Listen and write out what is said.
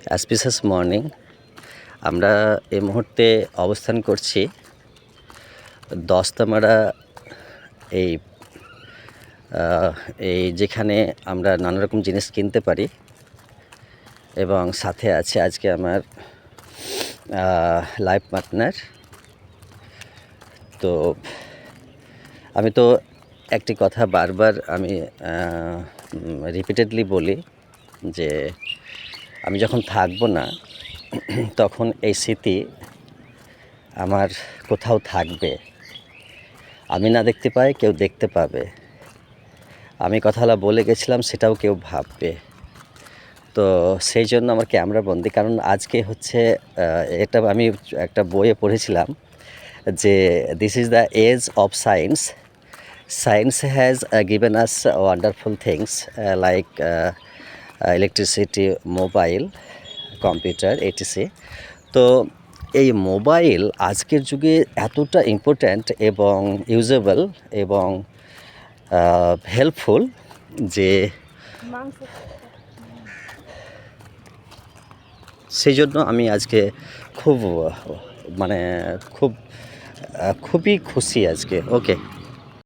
অ্যাসপিসাস morning. আমরা এই মুহূর্তে অবস্থান করছি দস্তামারা এই এই যেখানে আমরা নানা রকম জিনিস কিনতে পারি, এবং সাথে আছে আজকে আমার লাইফ পার্টনার। তো আমি তো একটি কথা বারবার আমি রিপিটেডলি বলি যে আমি যখন থাকবো না তখন এই স্মৃতি আমার কোথাও থাকবে। আমি না দেখতে পাই, কেউ দেখতে পাবে। আমি কথাটা বলে গেছিলাম, সেটাও কেউ ভাববে। তো সেই জন্য আমার ক্যামেরা বন্দি। কারণ আজকে হচ্ছে এটা আমি একটা বইয়ে পড়েছিলাম যে this is the age of science. Science has given us wonderful things like electricity, mobile, computer, etc. তো এই মোবাইল আজকের যুগে এতটা ইম্পর্ট্যান্ট এবং ইউজেবল এবং হেল্পফুল যে সেই জন্য আমি আজকে খুব খুবই খুশি আজকে। ওকে।